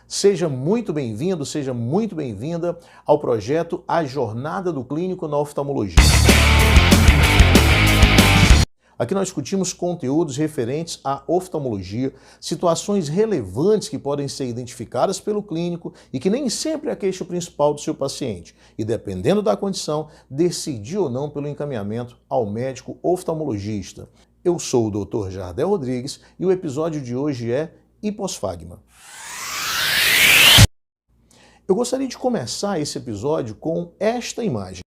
Seja muito bem-vindo, seja muito bem-vinda ao projeto A Jornada do Clínico na Oftalmologia. Aqui nós discutimos conteúdos referentes à oftalmologia, situações relevantes que podem ser identificadas pelo clínico e que nem sempre é a queixa principal do seu paciente. E dependendo da condição, decidir ou não pelo encaminhamento ao médico oftalmologista. Eu sou o Dr. Jardel Rodrigues e o episódio de hoje é hiposfagma. Eu gostaria de começar esse episódio com esta imagem.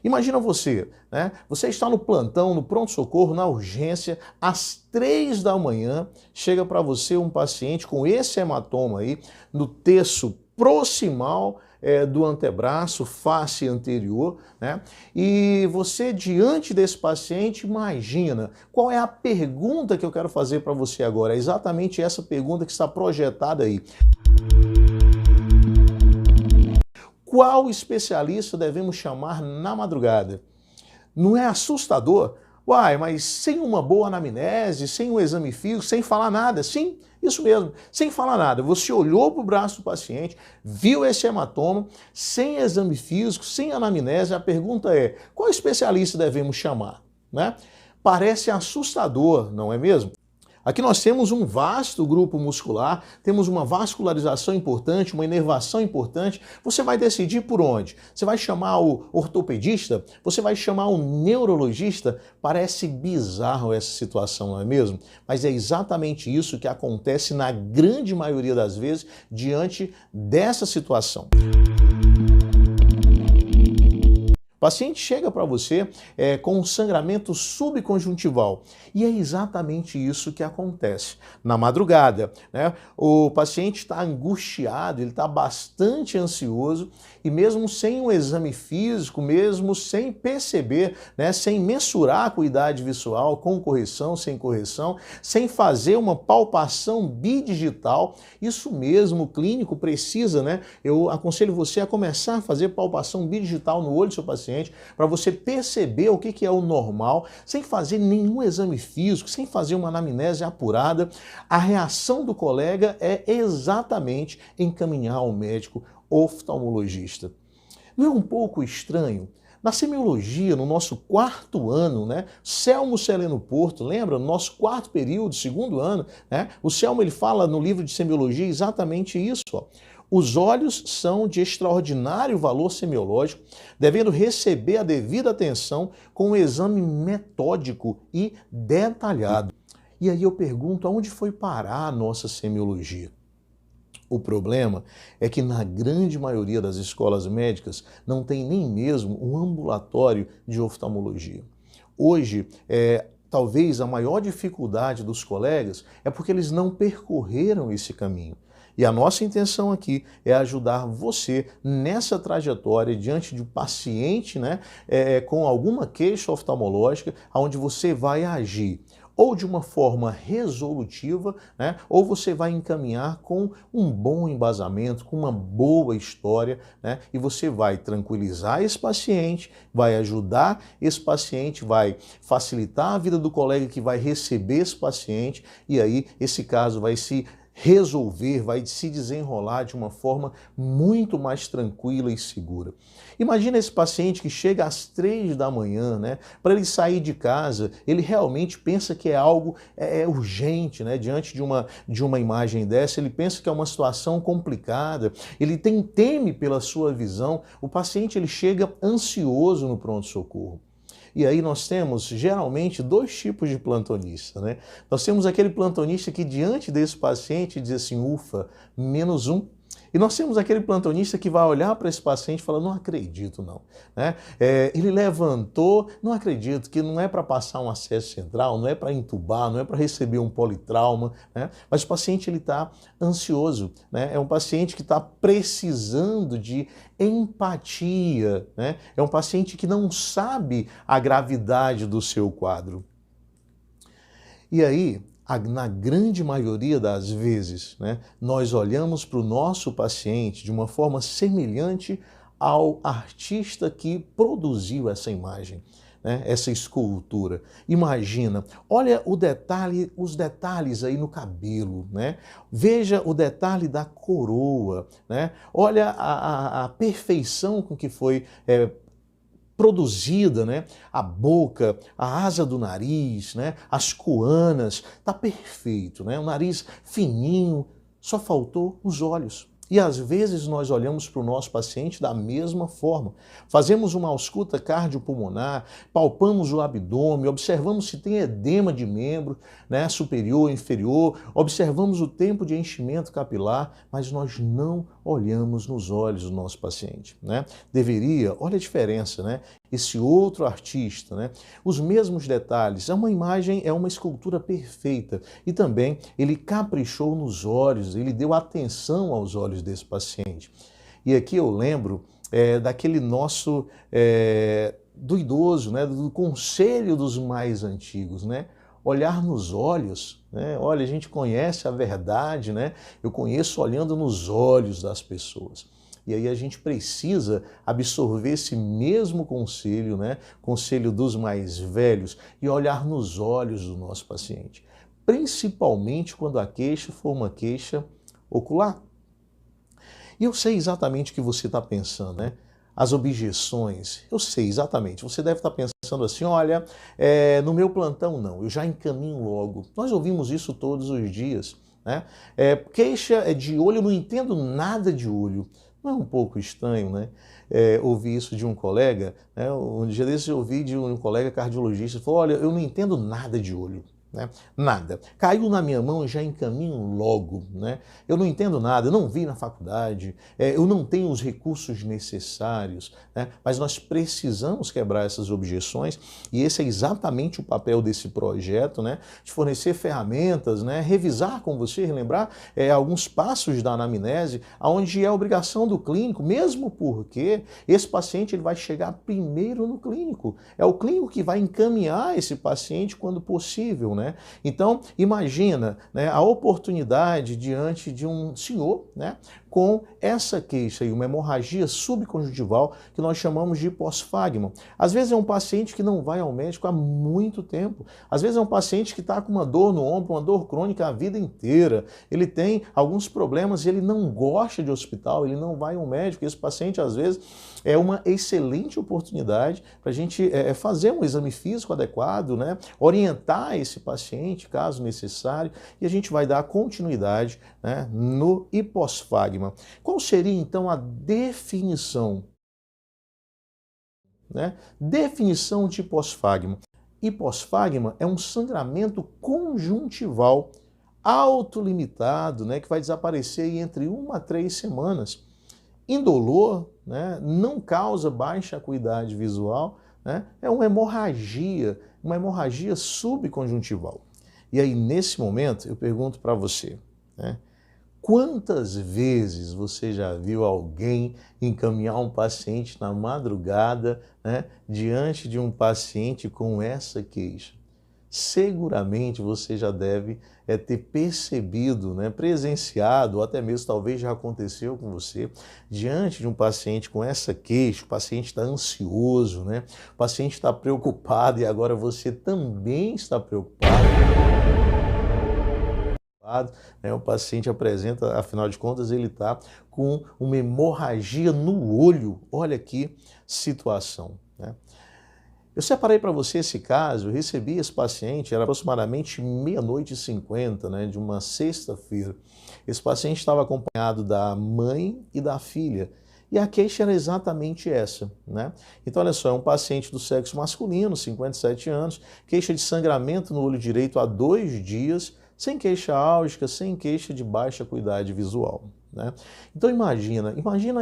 Imagina você, né? Você está no plantão, no pronto-socorro, na urgência, às 3 da manhã, chega para você um paciente com esse hematoma aí, no terço proximal do antebraço, face anterior, né? E você, diante desse paciente, imagina, qual é a pergunta que eu quero fazer para você agora? É exatamente essa pergunta que está projetada aí. Qual especialista devemos chamar na madrugada? Não é assustador? Uai, mas sem uma boa anamnese, sem um exame físico, sem falar nada. Sim, isso mesmo, sem falar nada. Você olhou para o braço do paciente, viu esse hematoma, sem exame físico, sem anamnese. A pergunta é, qual especialista devemos chamar? Né? Parece assustador, não é mesmo? Aqui nós temos um vasto grupo muscular, temos uma vascularização importante, uma inervação importante. Você vai decidir por onde? Você vai chamar o ortopedista? Você vai chamar o neurologista? Parece bizarro essa situação, não é mesmo? Mas é exatamente isso que acontece na grande maioria das vezes diante dessa situação. O paciente chega para você com um sangramento subconjuntival e é exatamente isso que acontece. Na madrugada, né, o paciente está angustiado, ele está bastante ansioso e mesmo sem um exame físico, mesmo sem perceber, né, sem mensurar a acuidade visual, com correção, sem fazer uma palpação bidigital, isso mesmo, o clínico precisa, né, eu aconselho você a começar a fazer palpação bidigital no olho do seu paciente, para você perceber o que é o normal, sem fazer nenhum exame físico, sem fazer uma anamnese apurada. A reação do colega é exatamente encaminhar ao médico oftalmologista. Não é um pouco estranho? Na semiologia, no nosso quarto ano, né, Selmo Celeno Porto, lembra? No nosso quarto período, segundo ano, né, o Selmo ele fala no livro de semiologia exatamente isso, ó. Os olhos são de extraordinário valor semiológico, devendo receber a devida atenção com um exame metódico e detalhado. E aí eu pergunto, aonde foi parar a nossa semiologia? O problema é que na grande maioria das escolas médicas não tem nem mesmo um ambulatório de oftalmologia. Hoje, talvez a maior dificuldade dos colegas é porque eles não percorreram esse caminho. E a nossa intenção aqui é ajudar você nessa trajetória diante de um paciente, né, com alguma queixa oftalmológica, onde você vai agir ou de uma forma resolutiva, né, ou você vai encaminhar com um bom embasamento, com uma boa história, né, e você vai tranquilizar esse paciente, vai ajudar esse paciente, vai facilitar a vida do colega que vai receber esse paciente, e aí esse caso vai se resolver, vai se desenrolar de uma forma muito mais tranquila e segura. Imagina esse paciente que chega às 3 da manhã, né? Para ele sair de casa, ele realmente pensa que é algo urgente, né? Diante de uma imagem dessa, ele pensa que é uma situação complicada, ele teme pela sua visão, o paciente ele chega ansioso no pronto-socorro. E aí nós temos, geralmente, dois tipos de plantonista, né? Nós temos aquele plantonista que, diante desse paciente, diz assim, ufa, menos um. E nós temos aquele plantonista que vai olhar para esse paciente e falar, não acredito não. Né? Ele levantou, não acredito, que não é para passar um acesso central, não é para entubar, não é para receber um politrauma, né? Mas o paciente está ansioso, né? É um paciente que está precisando de empatia, né? É um paciente que não sabe a gravidade do seu quadro. E aí, na grande maioria das vezes, né, nós olhamos para o nosso paciente de uma forma semelhante ao artista que produziu essa imagem. né, essa escultura. Imagina, olha o detalhe, os detalhes aí no cabelo, né? Veja o detalhe da coroa, né? Olha a perfeição com que foi produzida, né? A boca, a asa do nariz, né? As coanas, tá perfeito, né? O nariz fininho, só faltou os olhos. E às vezes nós olhamos para o nosso paciente da mesma forma. Fazemos uma ausculta cardiopulmonar, palpamos o abdômen, observamos se tem edema de membro, né, superior, inferior, observamos o tempo de enchimento capilar, mas nós não olhamos nos olhos do nosso paciente, né? Deveria, olha a diferença, né? Esse outro artista, né? Os mesmos detalhes, é uma imagem, é uma escultura perfeita. E também ele caprichou nos olhos, ele deu atenção aos olhos desse paciente. E aqui eu lembro daquele nosso, do idoso, né? Do conselho dos mais antigos, né? Olhar nos olhos, né? Olha, a gente conhece a verdade, né? Eu conheço olhando nos olhos das pessoas. E aí a gente precisa absorver esse mesmo conselho, né? Conselho dos mais velhos, e olhar nos olhos do nosso paciente. Principalmente quando a queixa for uma queixa ocular. E eu sei exatamente o que você está pensando, né? As objeções, eu sei exatamente. Você deve estar pensando assim, olha, no meu plantão não, eu já encaminho logo. Nós ouvimos isso todos os dias, né? Queixa de olho, eu não entendo nada de olho. Não é um pouco estranho, né? Ouvir isso de um colega, né? Um dia desses eu ouvi de um colega cardiologista, falou, olha, eu não entendo nada de olho. Né? Nada. Caiu na minha mão e já encaminho logo. Né? Eu não entendo nada, eu não vi na faculdade, eu não tenho os recursos necessários, né? Mas nós precisamos quebrar essas objeções e esse é exatamente o papel desse projeto, né? De fornecer ferramentas, né? Revisar com você, relembrar alguns passos da anamnese, onde é a obrigação do clínico, mesmo porque esse paciente ele vai chegar primeiro no clínico. É o clínico que vai encaminhar esse paciente quando possível. Né? Então, imagina, né, a oportunidade diante de um senhor, né, com essa queixa e uma hemorragia subconjuntival que nós chamamos de hiposfagma. Às vezes é um paciente que não vai ao médico há muito tempo. Às vezes é um paciente que está com uma dor no ombro, uma dor crônica a vida inteira. Ele tem alguns problemas e ele não gosta de hospital, ele não vai ao médico. Esse paciente, às vezes, é uma excelente oportunidade para a gente fazer um exame físico adequado, né? Orientar esse paciente, caso necessário, e a gente vai dar continuidade, né, no hiposfagma. Qual seria, então, a definição? Né? Definição de hiposfagma. Hiposfagma é um sangramento conjuntival autolimitado, né, que vai desaparecer entre 1 a 3 semanas. Indolor, né, não causa baixa acuidade visual, né, é uma hemorragia subconjuntival. E aí, nesse momento, eu pergunto para você, né, quantas vezes você já viu alguém encaminhar um paciente na madrugada, né, diante de um paciente com essa queixa? Seguramente você já deve ter percebido, né, presenciado, ou até mesmo talvez já aconteceu com você, diante de um paciente com essa queixa, o paciente está ansioso, né, o paciente está preocupado e agora você também está preocupado. Né, o paciente apresenta, afinal de contas, ele está com uma hemorragia no olho. Olha que situação, né? Eu separei para você esse caso, eu recebi esse paciente, era aproximadamente 00:50, né, de uma sexta-feira. Esse paciente estava acompanhado da mãe e da filha. E a queixa era exatamente essa, né? Então, olha só, é um paciente do sexo masculino, 57 anos, queixa de sangramento no olho direito há 2 dias, sem queixa álgica, sem queixa de baixa acuidade visual. Né? Então imagina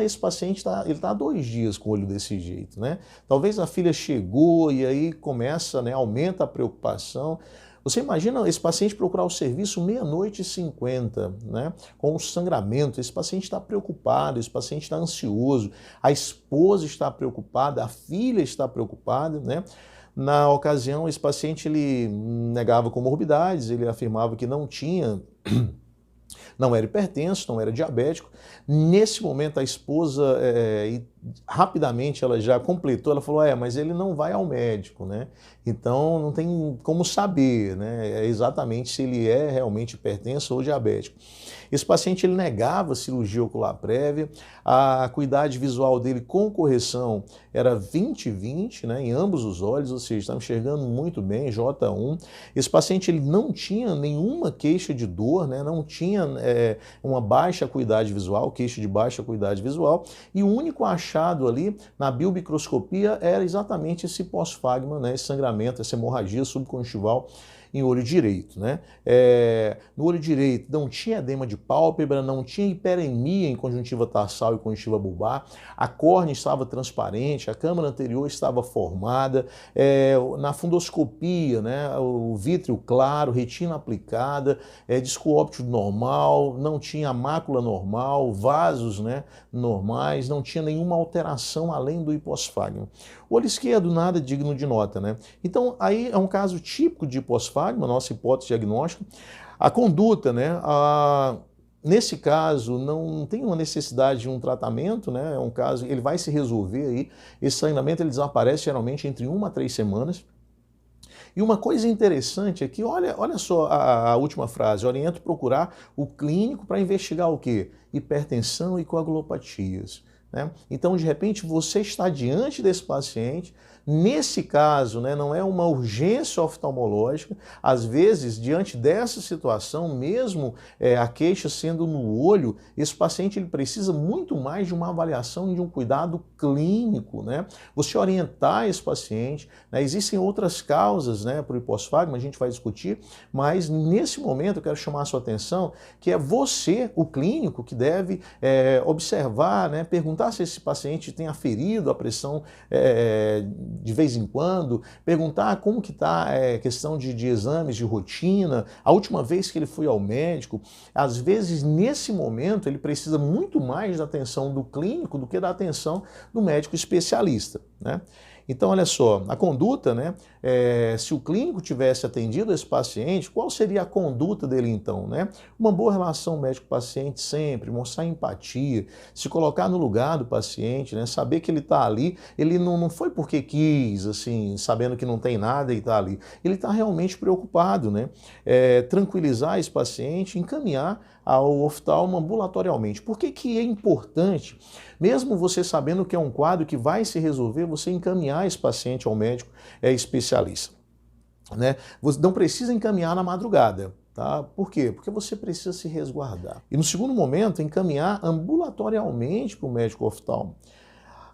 esse paciente, ele está há 2 dias com o olho desse jeito. Né? Talvez a filha chegou e aí começa, né, aumenta a preocupação. Você imagina esse paciente procurar o serviço 00:50, né, com o sangramento. Esse paciente está preocupado, esse paciente está ansioso, a esposa está preocupada, a filha está preocupada, né? Na ocasião, esse paciente ele negava comorbidades, ele afirmava que não tinha, não era hipertenso, não era diabético. Nesse momento, a esposa rapidamente ela já completou, ela falou, mas ele não vai ao médico, né? Então não tem como saber, né, exatamente se ele é realmente hipertenso ou diabético. Esse paciente ele negava cirurgia ocular prévia, a acuidade visual dele com correção era 20/20, né, em ambos os olhos, ou seja, estava enxergando muito bem, J1. Esse paciente ele não tinha nenhuma queixa de dor, né, não tinha uma baixa acuidade visual, queixa de baixa acuidade visual, e o único achado ali na biomicroscopia era exatamente esse pós-fagma, né, esse sangramento, essa hemorragia subconjuntival em olho direito, né? No olho direito não tinha edema de pálpebra, não tinha hiperemia em conjuntiva tarsal e conjuntiva bulbar, a córnea estava transparente, a câmara anterior estava formada, na fundoscopia, né, o vítreo claro, retina aplicada, disco óptico normal, não tinha mácula normal, vasos, né, normais, não tinha nenhuma alteração além do hiposfagma. O olho esquerdo, nada digno de nota, né? Então, aí é um caso típico de hiposfagma, nossa hipótese diagnóstica. A conduta, né? Nesse caso, não tem uma necessidade de um tratamento, né? É um caso, ele vai se resolver aí. Esse sangramento ele desaparece geralmente entre 1 a 3 semanas. E uma coisa interessante é que, olha só a última frase, oriento procurar o clínico para investigar o quê? Hipertensão e coagulopatias. Né? Então, de repente, você está diante desse paciente, nesse caso, né, não é uma urgência oftalmológica, às vezes, diante dessa situação, mesmo a queixa sendo no olho, esse paciente ele precisa muito mais de uma avaliação e de um cuidado clínico, né? Você orientar esse paciente, né? Existem outras causas, né, para o hiposfagma, a gente vai discutir, mas nesse momento eu quero chamar a sua atenção que é você, o clínico, que deve observar, né, perguntar se esse paciente tem aferido a pressão de vez em quando, perguntar como que está a questão de exames de rotina, a última vez que ele foi ao médico. Às vezes, nesse momento, ele precisa muito mais da atenção do clínico do que da atenção do médico especialista, né? Então, olha só, a conduta, né? Se o clínico tivesse atendido esse paciente, qual seria a conduta dele então, né? Uma boa relação médico-paciente sempre, mostrar empatia, se colocar no lugar do paciente, né? Saber que ele está ali, ele não foi porque quis, assim, sabendo que não tem nada e está ali. Ele está realmente preocupado, né? Tranquilizar esse paciente, encaminhar ao oftalmo ambulatorialmente. Por que é importante, mesmo você sabendo que é um quadro que vai se resolver, você encaminhar esse paciente ao médico especialista, né? Você não precisa encaminhar na madrugada. Tá? Por quê? Porque você precisa se resguardar. E no segundo momento, encaminhar ambulatorialmente para o médico oftalmo.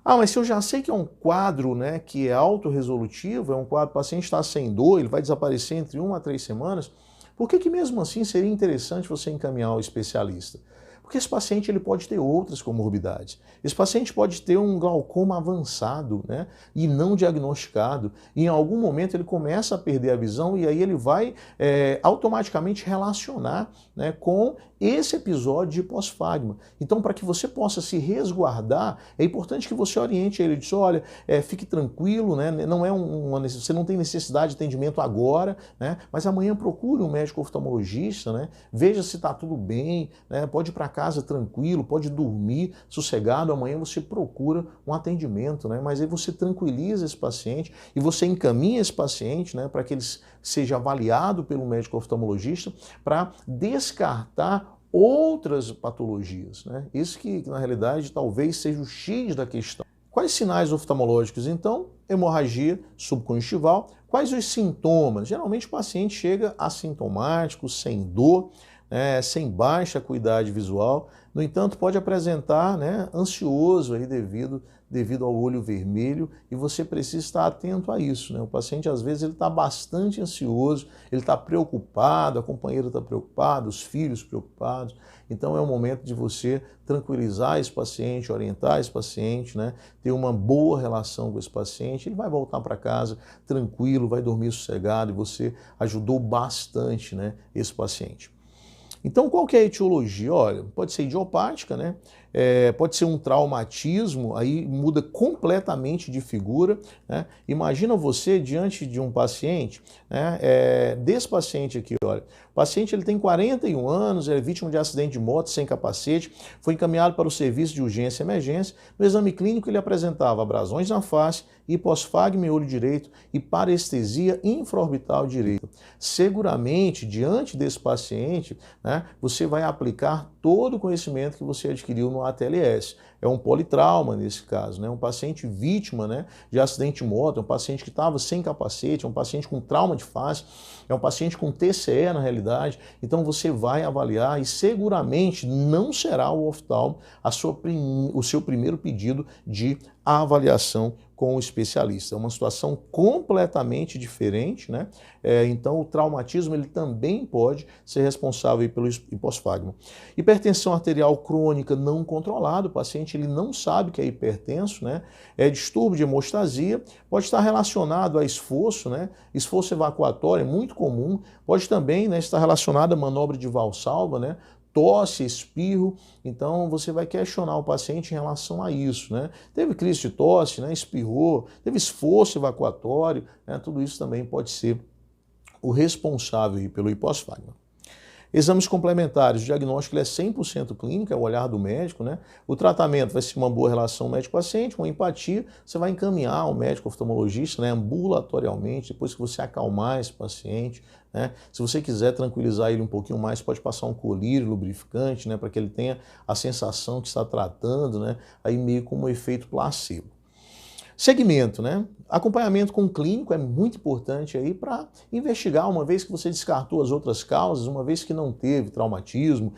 Mas se eu já sei que é um quadro, né, que é autorresolutivo, é um quadro, o paciente está sem dor, ele vai desaparecer entre 1 a 3 semanas, por que mesmo assim seria interessante você encaminhar ao especialista? Porque esse paciente ele pode ter outras comorbidades. Esse paciente pode ter um glaucoma avançado, né, e não diagnosticado. E em algum momento ele começa a perder a visão e aí ele vai automaticamente relacionar, né, com esse episódio de hiposfagma. Então, para que você possa se resguardar, é importante que você oriente ele. Diz, olha, fique tranquilo, né, não é você não tem necessidade de atendimento agora, né, mas amanhã procure um médico oftalmologista, né, veja se está tudo bem, né, pode ir para casa tranquilo, pode dormir sossegado, amanhã você procura um atendimento, né, mas aí você tranquiliza esse paciente e você encaminha esse paciente, né, para que ele seja avaliado pelo médico oftalmologista para descartar outras patologias, né? Isso que na realidade talvez seja o X da questão. Quais sinais oftalmológicos então? Hemorragia subconjuntival. Quais os sintomas? Geralmente o paciente chega assintomático, sem dor, sem baixa acuidade visual. No entanto, pode apresentar, né, ansioso aí devido ao olho vermelho e você precisa estar atento a isso, né? O paciente, às vezes, ele está bastante ansioso, ele está preocupado, a companheira está preocupada, os filhos preocupados. Então, é o momento de você tranquilizar esse paciente, orientar esse paciente, né? Ter uma boa relação com esse paciente. Ele vai voltar para casa tranquilo, vai dormir sossegado e você ajudou bastante, né, esse paciente. Então, qual que é a etiologia? Olha, pode ser idiopática, né? pode ser um traumatismo, aí muda completamente de figura, né? Imagina você diante de um paciente, né? Desse paciente aqui, olha, o paciente ele tem 41 anos, é vítima de acidente de moto sem capacete, foi encaminhado para o serviço de urgência e emergência. No exame clínico ele apresentava abrasões na face, hiposfagma em olho direito e parestesia infraorbital direita. Seguramente, diante desse paciente, né, você vai aplicar todo o conhecimento que você adquiriu no ATLS. É um politrauma nesse caso, né? Um paciente vítima, né, de acidente de moto, é um paciente que estava sem capacete, é um paciente com trauma de face, é um paciente com TCE na realidade. Então você vai avaliar e seguramente não será o oftalmo o seu primeiro pedido de avaliação com o especialista. É uma situação completamente diferente, né? Então o traumatismo ele também pode ser responsável pelo hiposfagma. Hipertensão arterial crônica não controlada, o paciente ele não sabe que é hipertenso, né? Distúrbio de hemostasia, pode estar relacionado a esforço, né? Esforço evacuatório é muito comum, pode também, né, estar relacionado a manobra de Valsalva, né? Tosse, espirro, então você vai questionar o paciente em relação a isso, né? Teve crise de tosse, né? Espirrou, teve esforço evacuatório, né? Tudo isso também pode ser o responsável pelo hiposfagma. Exames complementares, o diagnóstico ele é 100% clínico, é o olhar do médico, né? O tratamento vai ser uma boa relação médico-paciente, uma empatia, você vai encaminhar o médico oftalmologista, né, ambulatorialmente, depois que você acalmar esse paciente, né? Se você quiser tranquilizar ele um pouquinho mais, pode passar um colírio lubrificante, né, para que ele tenha a sensação que está tratando, né, aí meio como um efeito placebo. Segmento, né? Acompanhamento com o clínico é muito importante aí para investigar, uma vez que você descartou as outras causas, uma vez que não teve traumatismo,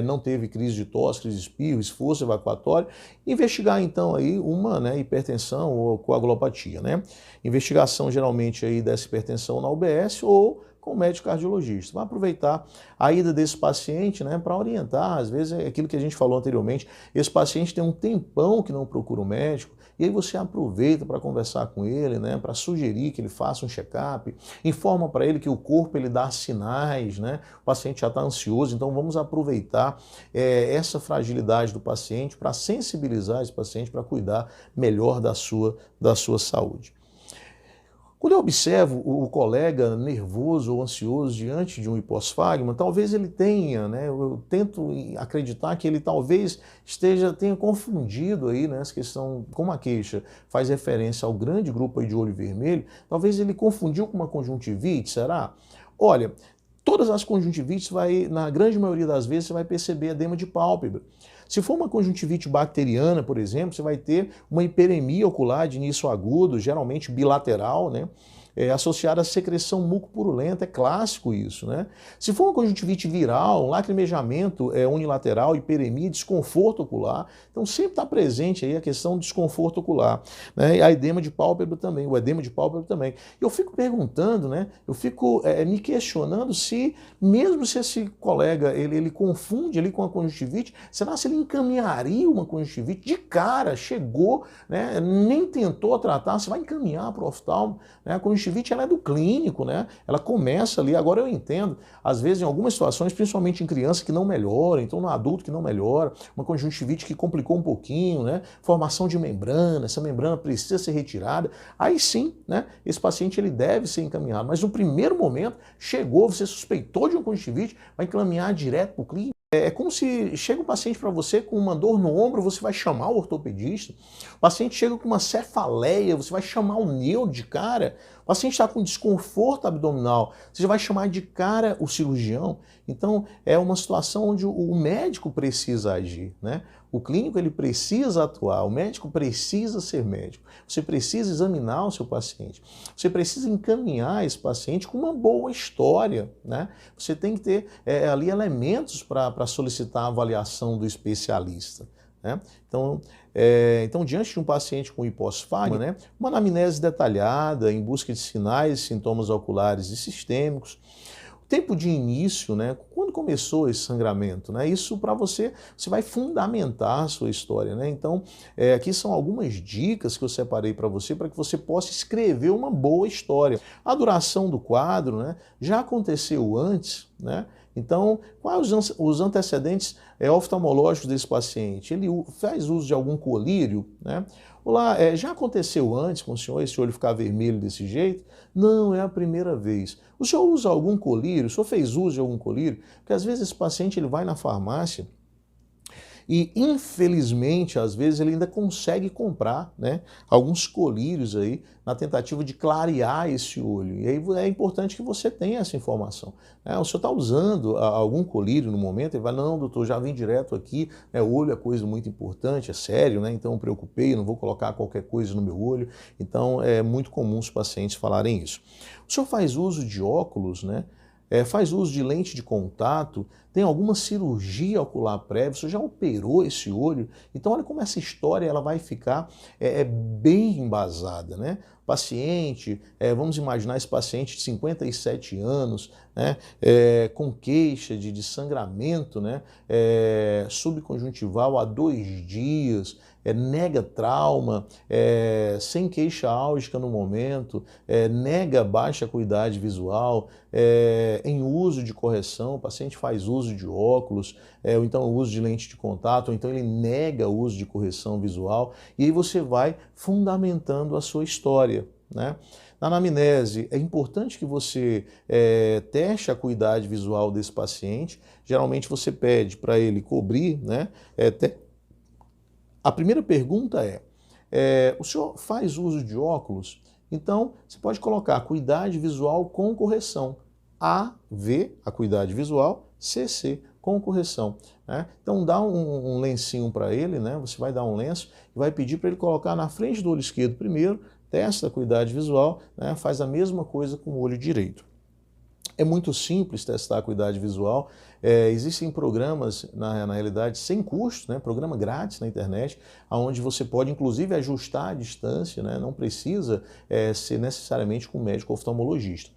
não teve crise de tosse, crise de espirro, esforço evacuatório, investigar então aí uma, né, hipertensão ou coagulopatia, né? Investigação geralmente aí dessa hipertensão na UBS ou com o médico cardiologista. Vai aproveitar a ida desse paciente, né, para orientar, às vezes é aquilo que a gente falou anteriormente, esse paciente tem um tempão que não procura o médico, e aí você aproveita para conversar com ele, né, para sugerir que ele faça um check-up, informa para ele que o corpo ele dá sinais, né, o paciente já está ansioso, então vamos aproveitar essa fragilidade do paciente para sensibilizar esse paciente para cuidar melhor da sua saúde. Quando eu observo o colega nervoso ou ansioso diante de um hiposfagma, talvez ele tenha, né, eu tento acreditar que ele talvez tenha confundido aí, né, essa questão, como a queixa faz referência ao grande grupo aí de olho vermelho, talvez ele confundiu com uma conjuntivite, será? Olha, todas as conjuntivites, na grande maioria das vezes, você vai perceber edema de pálpebra. Se for uma conjuntivite bacteriana, por exemplo, você vai ter uma hiperemia ocular de início agudo, geralmente bilateral, né? Associada à secreção mucopurulenta, é clássico isso, né? Se for uma conjuntivite viral, um lacrimejamento unilateral, hiperemia, desconforto ocular, então sempre está presente aí a questão do desconforto ocular, né? E a edema de pálpebra também, o edema de pálpebra também. Eu fico perguntando, né? Eu fico me questionando se, mesmo se esse colega ele confunde ali com a conjuntivite, será se ele encaminharia uma conjuntivite de cara, chegou, né? Nem tentou tratar, você vai encaminhar para o oftalmo, né? A conjuntivite ela é do clínico, né? Ela começa ali, agora eu entendo, às vezes em algumas situações, principalmente em criança que não melhora, então no adulto que não melhora, uma conjuntivite que complicou um pouquinho, né? Formação de membrana, essa membrana precisa ser retirada, aí sim, né? Esse paciente ele deve ser encaminhado, mas no primeiro momento, chegou, você suspeitou de uma conjuntivite, vai encaminhar direto para o clínico. É como se chega um paciente para você com uma dor no ombro, você vai chamar o ortopedista. O paciente chega com uma cefaleia, você vai chamar o neuro de cara. O paciente está com desconforto abdominal, você já vai chamar de cara o cirurgião. Então é uma situação onde o médico precisa agir, né? O clínico ele precisa atuar, o médico precisa ser médico. Você precisa examinar o seu paciente. Você precisa encaminhar esse paciente com uma boa história, né? Você tem que ter ali elementos para solicitar a avaliação do especialista, né? Então, diante de um paciente com hiposfagma, né, uma anamnese detalhada em busca de sinais e sintomas oculares e sistêmicos, tempo de início, né? Quando começou esse sangramento, né? Isso para você vai fundamentar a sua história, né? Então, aqui são algumas dicas que eu separei para que você possa escrever uma boa história. A duração do quadro, né? Já aconteceu antes, né? Então, quais os antecedentes oftalmológicos desse paciente? Ele faz uso de algum colírio, né? Olá, já aconteceu antes com o senhor esse olho ficar vermelho desse jeito? Não, é a primeira vez. O senhor usa algum colírio? O senhor fez uso de algum colírio? Porque às vezes esse paciente ele vai na farmácia e, infelizmente, às vezes ele ainda consegue comprar, né, alguns colírios aí na tentativa de clarear esse olho. E aí é importante que você tenha essa informação. Né? O senhor está usando algum colírio no momento? Ele vai, não, doutor, já vim direto aqui, né, o olho é coisa muito importante, é sério, né? Então eu preocupei, não vou colocar qualquer coisa no meu olho. Então é muito comum os pacientes falarem isso. O senhor faz uso de óculos, né? Faz uso de lente de contato, tem alguma cirurgia ocular prévia, você já operou esse olho? Então olha como essa história ela vai ficar bem embasada, né? Paciente, vamos imaginar esse paciente de 57 anos, né, com queixa de sangramento, né, subconjuntival há 2 dias, nega trauma, sem queixa álgica no momento, nega baixa acuidade visual, em uso de correção, o paciente faz uso de óculos, ou então o uso de lente de contato, ou então ele nega o uso de correção visual, e aí você vai fundamentando a sua história, né? Na anamnese, é importante que você teste a acuidade visual desse paciente. Geralmente você pede para ele cobrir, né? A primeira pergunta o senhor faz uso de óculos? Então, você pode colocar acuidade visual com correção. AV, acuidade visual, CC, com correção. Né? Então, dá um lencinho para ele, né? Você vai dar um lenço e vai pedir para ele colocar na frente do olho esquerdo primeiro, testa a acuidade visual, né? Faz a mesma coisa com o olho direito. É muito simples testar a acuidade visual, existem programas, na realidade, sem custo, né? Programa grátis na internet, onde você pode, inclusive, ajustar a distância, né? Não precisa ser necessariamente com um médico oftalmologista.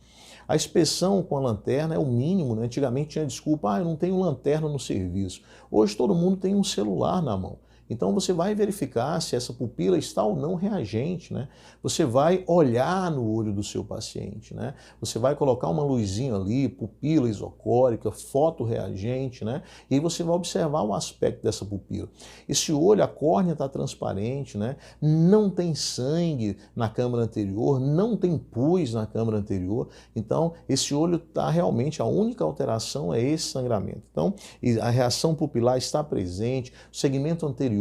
A inspeção com a lanterna é o mínimo, né? Antigamente tinha desculpa, eu não tenho lanterna no serviço. Hoje todo mundo tem um celular na mão. Então você vai verificar se essa pupila está ou não reagente, né? Você vai olhar no olho do seu paciente, né? Você vai colocar uma luzinha ali, pupila isocórica, fotorreagente, né? E aí você vai observar o aspecto dessa pupila. Esse olho, a córnea está transparente, né? Não tem sangue na câmara anterior, não tem pus na câmara anterior. Então esse olho está realmente, a única alteração é esse sangramento. Então a reação pupilar está presente, o segmento anterior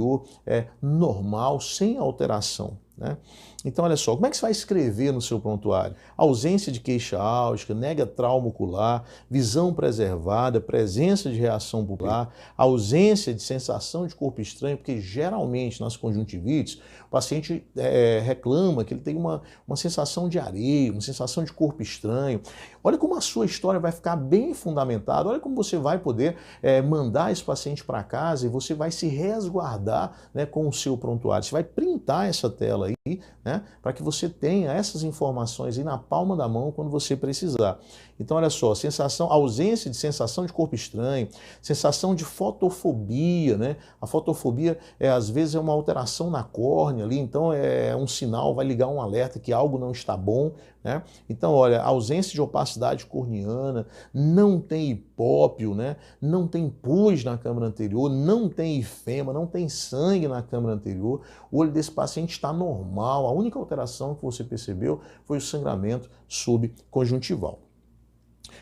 é normal, sem alteração. Né? Então, olha só, como é que você vai escrever no seu prontuário? Ausência de queixa álgica, nega trauma ocular, visão preservada, presença de reação pupilar, ausência de sensação de corpo estranho, porque geralmente nas conjuntivites o paciente reclama que ele tem uma sensação de areia, uma sensação de corpo estranho. Olha como a sua história vai ficar bem fundamentada, olha como você vai poder mandar esse paciente para casa e você vai se resguardar, né, com o seu prontuário. Você vai printar essa tela aí, né, para que você tenha essas informações aí na palma da mão quando você precisar. Então, olha só, ausência de sensação de corpo estranho, sensação de fotofobia, né? A fotofobia às vezes é uma alteração na córnea ali, então é um sinal, vai ligar um alerta que algo não está bom, né? Então, olha, ausência de opacidade corneana, não tem hipópio, né? Não tem pus na câmara anterior, não tem ifema, não tem sangue na câmara anterior, o olho desse paciente está normal, a única alteração que você percebeu foi o sangramento subconjuntival.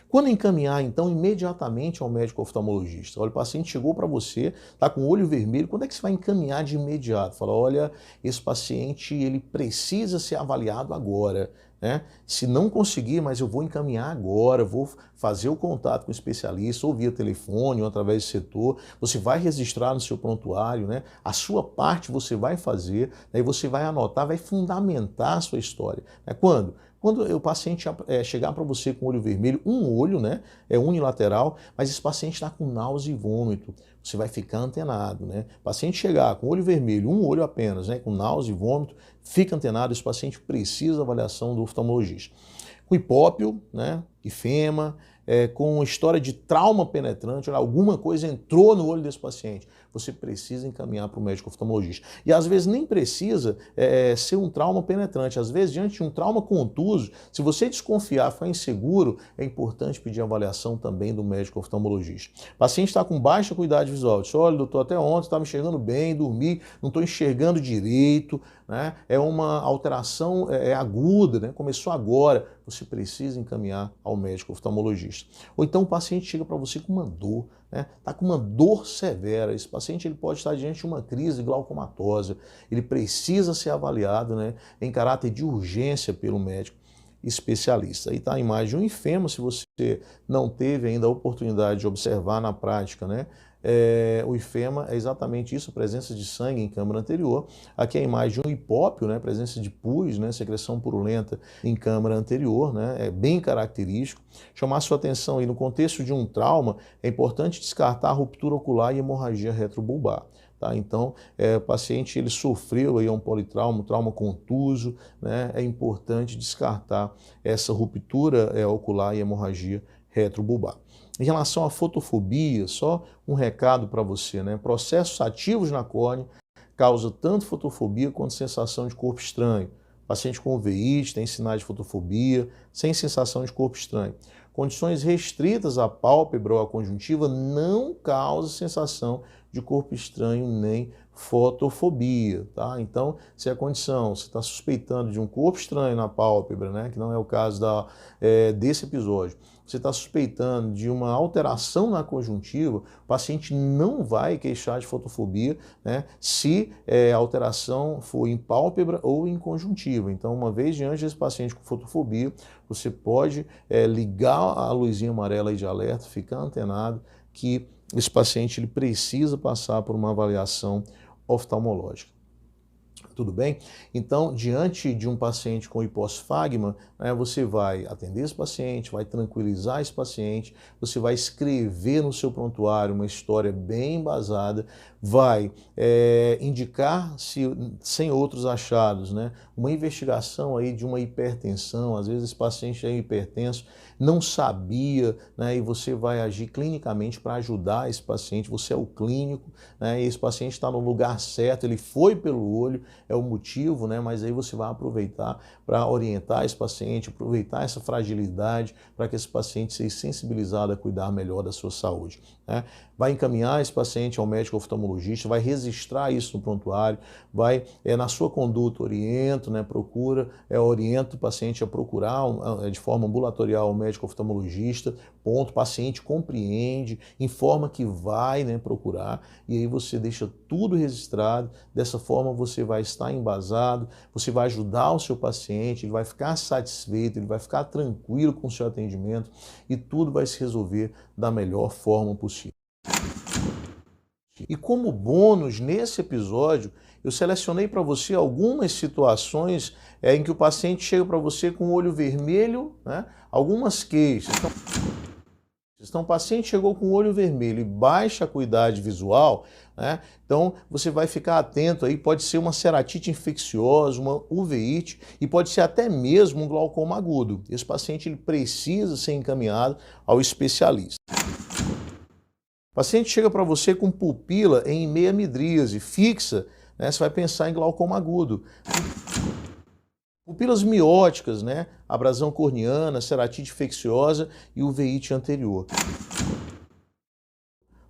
Quando encaminhar, então, imediatamente ao médico oftalmologista? Olha, o paciente chegou para você, está com o olho vermelho, quando é que você vai encaminhar de imediato? Fala, olha, esse paciente ele precisa ser avaliado agora. Né? Se não conseguir, mas eu vou encaminhar agora, vou fazer o contato com o especialista, ou via telefone, ou através do setor, você vai registrar no seu prontuário, né? A sua parte você vai fazer, daí você vai anotar, vai fundamentar a sua história. Né? Quando o paciente chegar para você com o olho vermelho, um olho, né, é unilateral, mas esse paciente está com náusea e vômito, você vai ficar antenado, né? O paciente chegar com o olho vermelho, um olho apenas, né, com náusea e vômito, fica antenado, esse paciente precisa da avaliação do oftalmologista. Com hipópio, né, ifema, com história de trauma penetrante, alguma coisa entrou no olho desse paciente, você precisa encaminhar para o médico oftalmologista. E às vezes nem precisa ser um trauma penetrante, às vezes diante de um trauma contuso, se você desconfiar, ficar inseguro, é importante pedir avaliação também do médico oftalmologista. O paciente está com baixa acuidade visual, diz, olha doutor, até ontem estava enxergando bem, dormi, não estou enxergando direito, né? É uma alteração aguda, né? Começou agora, você precisa encaminhar ao médico oftalmologista. Ou então o paciente chega para você com uma dor, né? Está com uma dor severa, esse paciente ele pode estar diante de uma crise glaucomatosa, ele precisa ser avaliado, né, em caráter de urgência pelo médico especialista. Aí está a imagem de um enfema, se você não teve ainda a oportunidade de observar na prática, né? O enfema é exatamente isso, a presença de sangue em câmara anterior. Aqui é a imagem de um hipópio, né? Presença de pus, né? Secreção purulenta em câmara anterior, né? É bem característico. Chamar sua atenção aí no contexto de um trauma, é importante descartar a ruptura ocular e hemorragia retrobulbar. Tá? Então, o paciente ele sofreu aí um politrauma, um trauma contuso, né? É importante descartar essa ruptura ocular e hemorragia retrobulbar. Em relação à fotofobia, só um recado para você, né? Processos ativos na córnea causam tanto fotofobia quanto sensação de corpo estranho. Paciente com uveíte tem sinais de fotofobia, sem sensação de corpo estranho. Condições restritas à pálpebra ou à conjuntiva não causam sensação de corpo estranho nem fotofobia, tá? Então, se a condição, você está suspeitando de um corpo estranho na pálpebra, né, que não é o caso desse episódio, você está suspeitando de uma alteração na conjuntiva, o paciente não vai queixar de fotofobia, né, se a alteração for em pálpebra ou em conjuntiva. Então, uma vez diante desse paciente com fotofobia, você pode ligar a luzinha amarela aí de alerta, ficar antenado que esse paciente ele precisa passar por uma avaliação oftalmológica. Tudo bem? Então, diante de um paciente com hiposfagma, né, você vai atender esse paciente, vai tranquilizar esse paciente, você vai escrever no seu prontuário uma história bem embasada, vai indicar, sem outros achados, né, uma investigação aí de uma hipertensão, às vezes esse paciente é hipertenso, não sabia, né, e você vai agir clinicamente para ajudar esse paciente, você é o clínico, né, e esse paciente está no lugar certo, ele foi pelo olho, é o motivo, né? Mas aí você vai aproveitar para orientar esse paciente, aproveitar essa fragilidade para que esse paciente seja sensibilizado a cuidar melhor da sua saúde, né? Vai encaminhar esse paciente ao médico oftalmologista, vai registrar isso no prontuário, vai na sua conduta orienta, né? Orienta o paciente a procurar de forma ambulatorial o médico oftalmologista, ponto, o paciente compreende, informa que vai, né, procurar, e aí você deixa tudo registrado, dessa forma você vai estar embasado, você vai ajudar o seu paciente, ele vai ficar satisfeito, ele vai ficar tranquilo com o seu atendimento e tudo vai se resolver da melhor forma possível. E como bônus, nesse episódio, eu selecionei para você algumas situações em que o paciente chega para você com o olho vermelho, né? Algumas queixas. Então, o paciente chegou com o olho vermelho e baixa acuidade visual, né? Então, você vai ficar atento aí, pode ser uma ceratite infecciosa, uma uveíte e pode ser até mesmo um glaucoma agudo. Esse paciente ele precisa ser encaminhado ao especialista. O paciente chega para você com pupila em meia midríase fixa, né? Você vai pensar em glaucoma agudo. Pupilas mióticas, né? Abrasão corneana, ceratite infecciosa e uveíte anterior.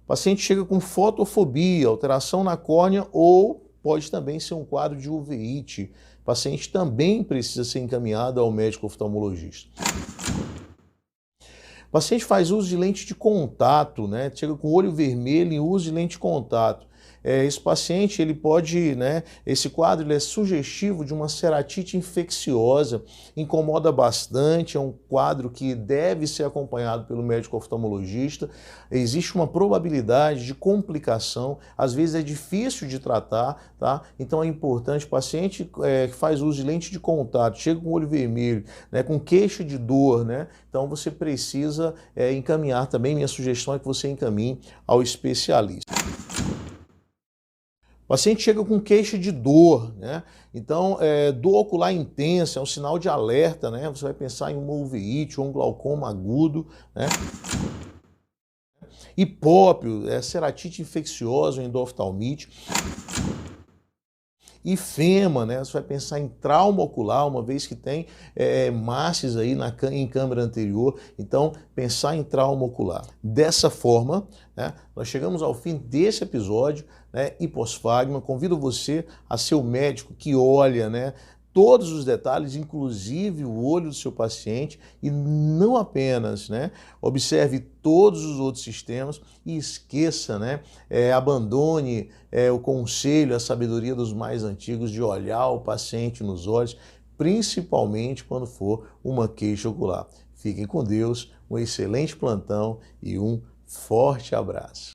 O paciente chega com fotofobia, alteração na córnea ou pode também ser um quadro de uveíte. O paciente também precisa ser encaminhado ao médico oftalmologista. O paciente faz uso de lente de contato, né? Chega com olho vermelho e uso de lente de contato. Esse paciente, ele pode, né, esse quadro ele é sugestivo de uma ceratite infecciosa, incomoda bastante, é um quadro que deve ser acompanhado pelo médico oftalmologista. Existe uma probabilidade de complicação, às vezes é difícil de tratar, tá? Então é importante, o paciente que faz uso de lente de contato, chega com o olho vermelho, né, com queixa de dor, né? Então você precisa encaminhar também, minha sugestão é que você encaminhe ao especialista. O paciente chega com queixa de dor, né? Então, dor ocular intensa é um sinal de alerta, né? Você vai pensar em uma uveiite ou um glaucoma agudo, né? Hipópio, ceratite infecciosa, endoftalmite. E fema, né? Você vai pensar em trauma ocular, uma vez que tem masses aí em câmara anterior, então pensar em trauma ocular. Dessa forma, né, nós chegamos ao fim desse episódio, né, hiposfagma. Convido você a ser o médico que olha, né, todos os detalhes, inclusive o olho do seu paciente, e não apenas, né, observe todos os outros sistemas e esqueça, né, abandone o conselho, a sabedoria dos mais antigos de olhar o paciente nos olhos, principalmente quando for uma queixa ocular. Fiquem com Deus, um excelente plantão e um forte abraço.